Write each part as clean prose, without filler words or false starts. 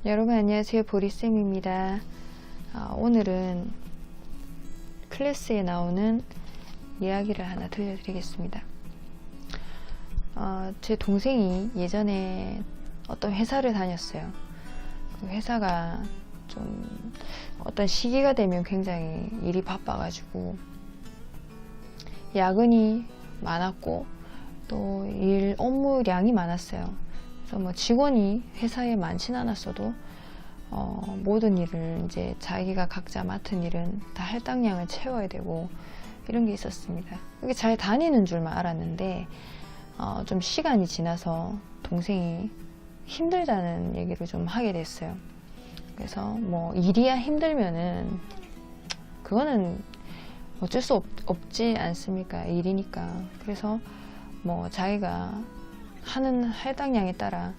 여러분 안녕하세요, 보리쌤입니다. 오늘은 클래스에 나오는 이야기를 하나 들려드리겠습니다. 제 동생이 예전에 어떤 회사를 다녔어요. 그 회사가 좀 어떤 시기가 되면 굉장히 일이 바빠가지고 야근이 많았고 또 일 업무량이 많았어요. 그래서 뭐 직원이 회사에 많진 않았어도 모든 일을 이제 자기가 각자 맡은 일은 다 할당량을 채워야 되고 이런 게 있었습니다. 그게 잘 다니는 줄만 알았는데 좀 시간이 지나서 동생이 힘들다는 얘기를 좀 하게 됐어요. 그래서 뭐 일이야 힘들면은 그거는 어쩔 수 없지 않습니까? 일이니까. 그래서 뭐 자기가 하는 할당량에 따라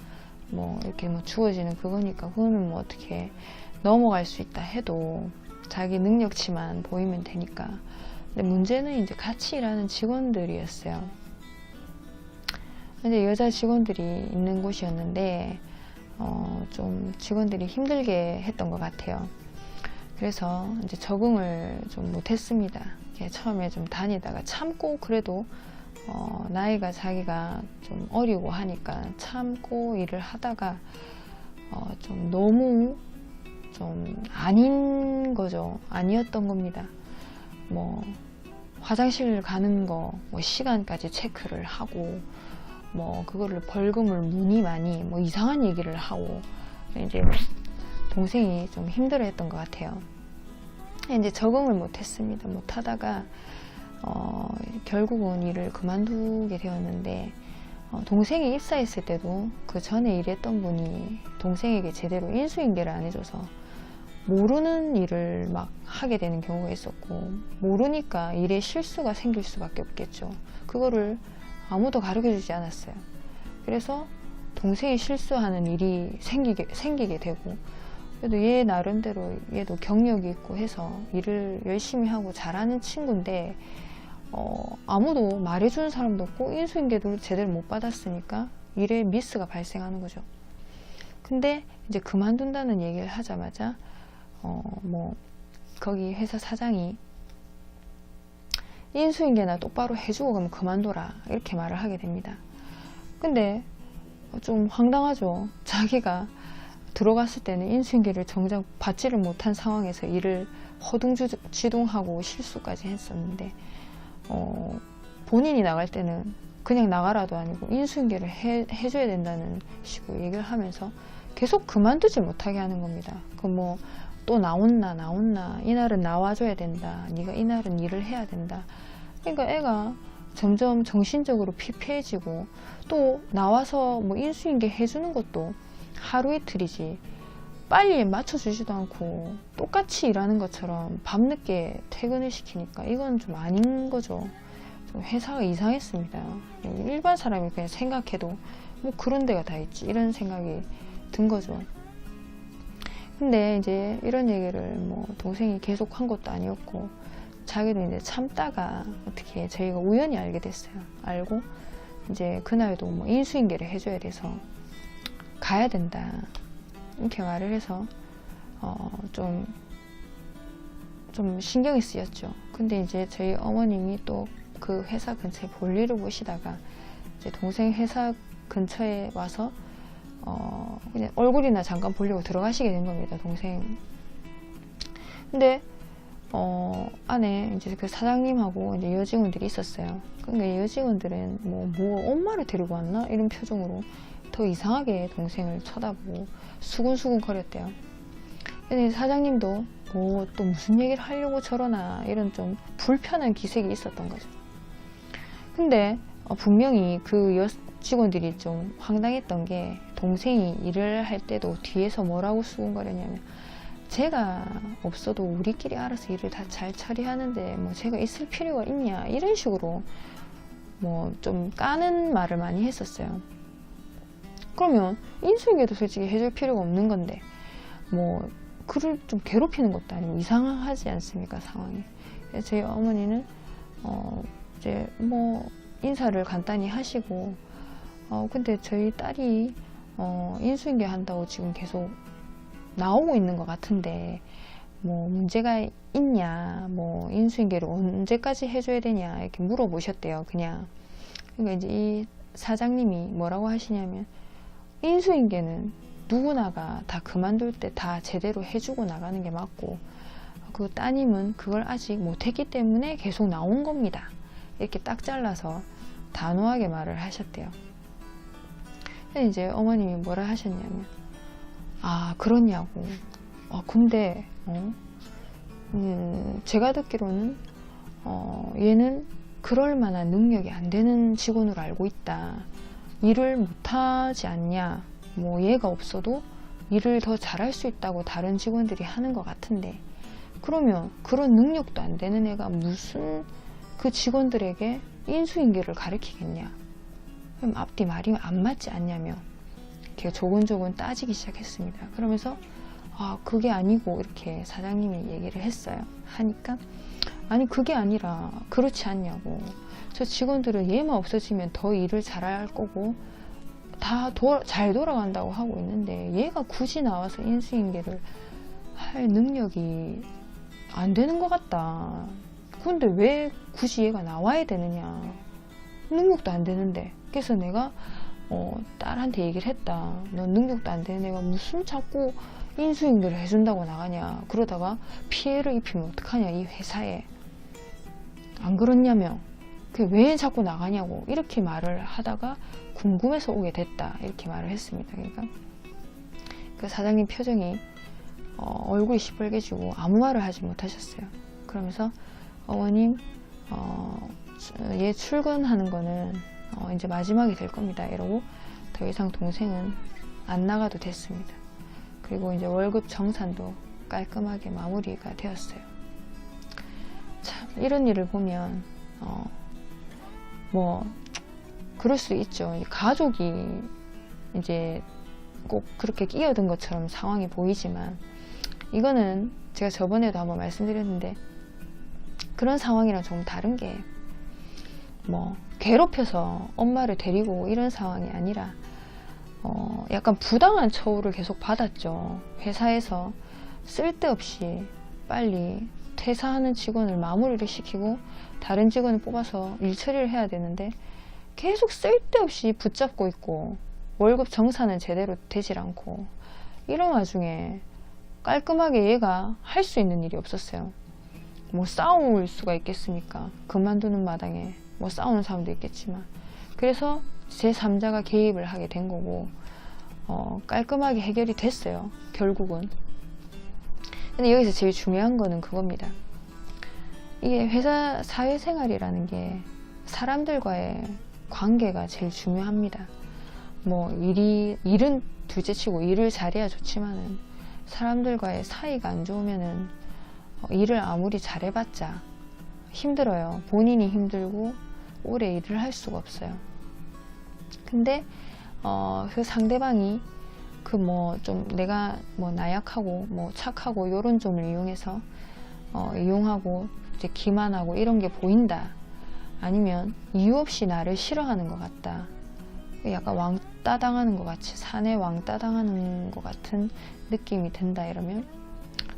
뭐 이렇게 뭐 주어지는 그거니까 그거는 뭐 어떻게 넘어갈 수 있다 해도 자기 능력치만 보이면 되니까. 근데 문제는 이제 같이 일하는 직원들이었어요. 근데 여자 직원들이 있는 곳이었는데 좀 직원들이 힘들게 했던 것 같아요. 그래서 이제 적응을 좀 못했습니다. 처음에 좀 다니다가 참고 그래도 나이가 자기가 좀 어리고 하니까 참고 일을 하다가 좀 너무 좀 아닌 거죠. 아니었던 겁니다. 뭐 화장실 가는 거 뭐 시간까지 체크를 하고 뭐 그거를 벌금을 무니 많이 뭐 이상한 얘기를 하고 이제 동생이 좀 힘들어했던 것 같아요. 이제 적응을 못했습니다. 못하다가 결국은 일을 그만두게 되었는데 동생이 입사했을 때도 그 전에 일했던 분이 동생에게 제대로 인수인계를 안 해줘서 모르는 일을 막 하게 되는 경우가 있었고 모르니까 일에 실수가 생길 수밖에 없겠죠. 그거를 아무도 가르쳐주지 않았어요. 그래서 동생이 실수하는 일이 생기게 되고 그래도 얘 나름대로 얘도 경력이 있고 해서 일을 열심히 하고 잘하는 친구인데 아무도 말해주는 사람도 없고 인수인계도 제대로 못 받았으니까 일에 미스가 발생하는 거죠. 근데 이제 그만둔다는 얘기를 하자마자 뭐 거기 회사 사장이 인수인계나 똑바로 해주고 그러면 그만둬라 이렇게 말을 하게 됩니다. 근데 좀 황당하죠. 자기가 들어갔을 때는 인수인계를 정작 받지를 못한 상황에서 일을 허둥지둥하고 실수까지 했었는데 본인이 나갈 때는 그냥 나가라도 아니고 인수인계를 해줘야 된다는 식으로 얘기를 하면서 계속 그만두지 못하게 하는 겁니다. 그 뭐 또 나온나 이날은 나와줘야 된다. 네가 이날은 일을 해야 된다. 그러니까 애가 점점 정신적으로 피폐해지고 또 나와서 뭐 인수인계 해주는 것도 하루 이틀이지 빨리 맞춰주지도 않고 똑같이 일하는 것처럼 밤늦게 퇴근을 시키니까 이건 좀 아닌 거죠. 좀 회사가 이상했습니다. 일반 사람이 그냥 생각해도 뭐 그런 데가 다 있지 이런 생각이 든 거죠. 근데 이제 이런 얘기를 뭐 동생이 계속 한 것도 아니었고 자기도 이제 참다가 어떻게 저희가 우연히 알게 됐어요. 알고 이제 그날도 뭐 인수인계를 해줘야 돼서 가야 된다 이렇게 말을 해서 좀 신경이 쓰였죠. 근데 이제 저희 어머님이 또 그 회사 근처에 볼일을 보시다가 이제 동생 회사 근처에 와서 그냥 얼굴이나 잠깐 보려고 들어가시게 된 겁니다. 동생. 근데 안에 이제 그 사장님하고 이제 여직원들이 있었어요. 근데 여직원들은 뭐 엄마를 데리고 왔나 이런 표정으로 더 이상하게 동생을 쳐다보고 수근수근 거렸대요. 근데 사장님도 뭐 또 무슨 얘기를 하려고 저러나 이런 좀 불편한 기색이 있었던 거죠. 근데 분명히 그 여직원들이 좀 황당했던 게 동생이 일을 할 때도 뒤에서 뭐라고 수근거렸냐면 제가 없어도 우리끼리 알아서 일을 다 잘 처리하는데 뭐 제가 있을 필요가 있냐 이런 식으로 뭐 좀 까는 말을 많이 했었어요. 그러면 인수인계도 솔직히 해줄 필요가 없는 건데 뭐 그를 좀 괴롭히는 것도 아니고 이상하지 않습니까 상황이. 저희 어머니는 이제 뭐 인사를 간단히 하시고 근데 저희 딸이 인수인계 한다고 지금 계속 나오고 있는 것 같은데 뭐 문제가 있냐, 뭐 인수인계를 언제까지 해줘야 되냐 이렇게 물어보셨대요. 그냥. 그러니까 이제 이 사장님이 뭐라고 하시냐면, 인수인계는 누구나가 다 그만둘 때 다 제대로 해주고 나가는 게 맞고, 그 따님은 그걸 아직 못했기 때문에 계속 나온 겁니다. 이렇게 딱 잘라서 단호하게 말을 하셨대요. 근데 이제 어머님이 뭐라 하셨냐면, 아 그러냐고, 근데 제가 듣기로는 얘는 그럴 만한 능력이 안 되는 직원으로 알고 있다. 일을 못하지 않냐, 뭐 얘가 없어도 일을 더 잘할 수 있다고 다른 직원들이 하는 것 같은데, 그러면 그런 능력도 안 되는 애가 무슨 그 직원들에게 인수인계를 가르치겠냐, 그럼 앞뒤 말이 안 맞지 않냐며 이렇게 조곤조곤 따지기 시작했습니다. 그러면서 그게 아니고 이렇게 사장님이 얘기를 했어요. 하니까, 아니 그게 아니라 그렇지 않냐고, 저 직원들은 얘만 없어지면 더 일을 잘할 거고 다 잘 돌아간다고 하고 있는데 얘가 굳이 나와서 인수인계를 할 능력이 안 되는 것 같다. 근데 왜 굳이 얘가 나와야 되느냐, 능력도 안 되는데. 그래서 내가 딸한테 얘기를 했다. 넌 능력도 안 되는 애가 무슨 자꾸 인수인계를 해준다고 나가냐, 그러다가 피해를 입히면 어떡하냐 이 회사에, 안 그렇냐며, 그게 왜 자꾸 나가냐고 이렇게 말을 하다가 궁금해서 오게 됐다 이렇게 말을 했습니다. 그러니까 그 사장님 표정이 얼굴이 시뻘개지고 아무 말을 하지 못하셨어요. 그러면서 어머님, 얘 출근하는 거는 이제 마지막이 될 겁니다 이러고 더 이상 동생은 안 나가도 됐습니다. 그리고 이제 월급 정산도 깔끔하게 마무리가 되었어요. 참 이런 일을 보면 뭐 그럴 수 있죠. 가족이 이제 꼭 그렇게 끼어든 것처럼 상황이 보이지만, 이거는 제가 저번에도 한번 말씀드렸는데 그런 상황이랑 좀 다른 게, 뭐 괴롭혀서 엄마를 데리고 이런 상황이 아니라 약간 부당한 처우를 계속 받았죠. 회사에서 쓸데없이 빨리 퇴사하는 직원을 마무리를 시키고 다른 직원을 뽑아서 일 처리를 해야 되는데 계속 쓸데없이 붙잡고 있고 월급 정산은 제대로 되질 않고, 이런 와중에 깔끔하게 얘가 할 수 있는 일이 없었어요. 뭐 싸울 수가 있겠습니까? 그만두는 마당에 뭐 싸우는 사람도 있겠지만. 그래서 제3자가 개입을 하게 된 거고 깔끔하게 해결이 됐어요 결국은. 근데 여기서 제일 중요한 거는 그겁니다. 이게 회사 사회생활이라는 게 사람들과의 관계가 제일 중요합니다. 뭐 일은 둘째치고 일을 잘해야 좋지만은 사람들과의 사이가 안 좋으면은 일을 아무리 잘해봤자 힘들어요. 본인이 힘들고 오래 일을 할 수가 없어요. 근데 그 상대방이 그 뭐 좀 내가 뭐 나약하고 뭐 착하고 요런 점을 이용해서 이용하고 이제 기만하고 이런 게 보인다. 아니면 이유 없이 나를 싫어하는 것 같다. 약간 왕따 당하는 것 같이, 사내 왕따 당하는 것 같은 느낌이 든다. 이러면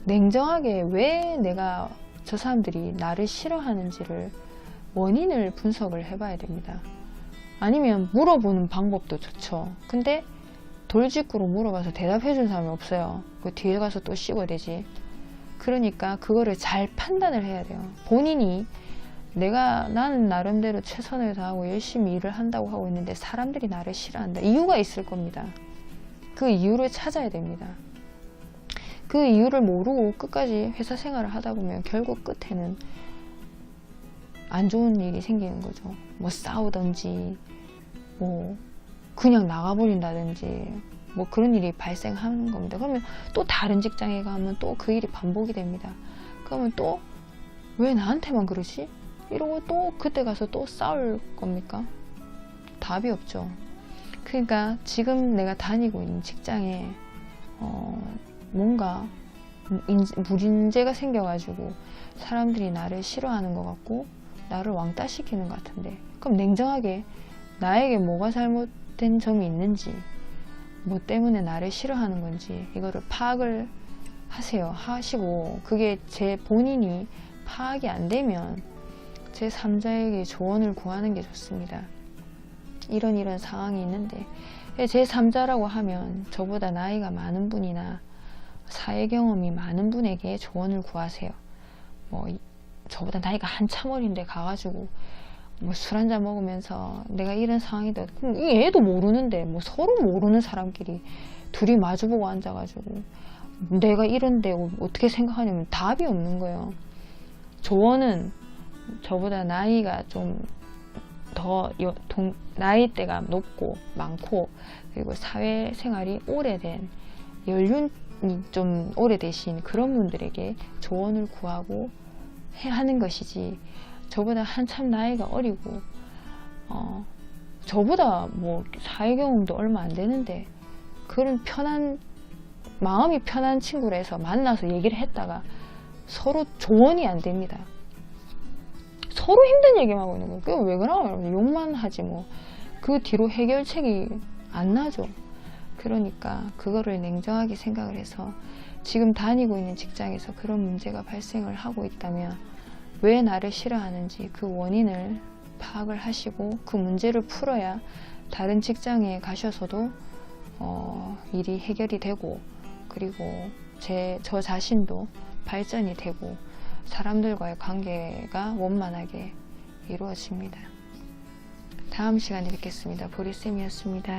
냉정하게 왜 내가 저 사람들이 나를 싫어하는지를 원인을 분석을 해봐야 됩니다. 아니면 물어보는 방법도 좋죠. 근데 돌직구로 물어봐서 대답해준 사람이 없어요. 그 뒤에 가서 또 씹어대지. 그러니까 그거를 잘 판단을 해야 돼요. 본인이 나는 나름대로 최선을 다하고 열심히 일을 한다고 하고 있는데 사람들이 나를 싫어한다. 이유가 있을 겁니다. 그 이유를 찾아야 됩니다. 그 이유를 모르고 끝까지 회사 생활을 하다 보면 결국 끝에는 안 좋은 일이 생기는 거죠. 뭐 싸우든지 뭐 그냥 나가버린다든지 뭐 그런 일이 발생하는 겁니다. 그러면 또 다른 직장에 가면 또 그 일이 반복이 됩니다. 그러면 또 왜 나한테만 그러지? 이러고 또 그때 가서 또 싸울 겁니까? 답이 없죠. 그러니까 지금 내가 다니고 있는 직장에 뭔가 문제가 생겨가지고 사람들이 나를 싫어하는 것 같고 나를 왕따시키는 것 같은데, 그럼 냉정하게 나에게 뭐가 잘못된 점이 있는지, 뭐 때문에 나를 싫어하는 건지 이거를 파악을 하시고 그게 제 본인이 파악이 안 되면 제 3자에게 조언을 구하는 게 좋습니다. 이런 상황이 있는데 제 3자라고 하면 저보다 나이가 많은 분이나 사회 경험이 많은 분에게 조언을 구하세요. 뭐 저보다 나이가 한참 어린데 가가지고 뭐 술 한잔 먹으면서 내가 이런 상황이다. 그럼 얘도 모르는데 뭐 서로 모르는 사람끼리 둘이 마주보고 앉아가지고 내가 이런데 어떻게 생각하냐면 답이 없는 거예요. 조언은 저보다 나이가 좀 더 나이대가 높고 많고 그리고 사회생활이 오래된 연륜이 좀 오래되신 그런 분들에게 조언을 구하고 하는 것이지 저보다 한참 나이가 어리고 저보다 뭐 사회 경험도 얼마 안 되는데 그런 마음이 편한 친구를 해서 만나서 얘기를 했다가 서로 조언이 안 됩니다. 서로 힘든 얘기만 하고 있는 거예요. 그게 왜 그러나 욕만 하지 뭐. 그 뒤로 해결책이 안 나죠. 그러니까 그거를 냉정하게 생각을 해서 지금 다니고 있는 직장에서 그런 문제가 발생을 하고 있다면 왜 나를 싫어하는지 그 원인을 파악을 하시고 그 문제를 풀어야 다른 직장에 가셔서도 일이 해결이 되고 그리고 저 자신도 발전이 되고 사람들과의 관계가 원만하게 이루어집니다. 다음 시간에 뵙겠습니다. 보리쌤이었습니다.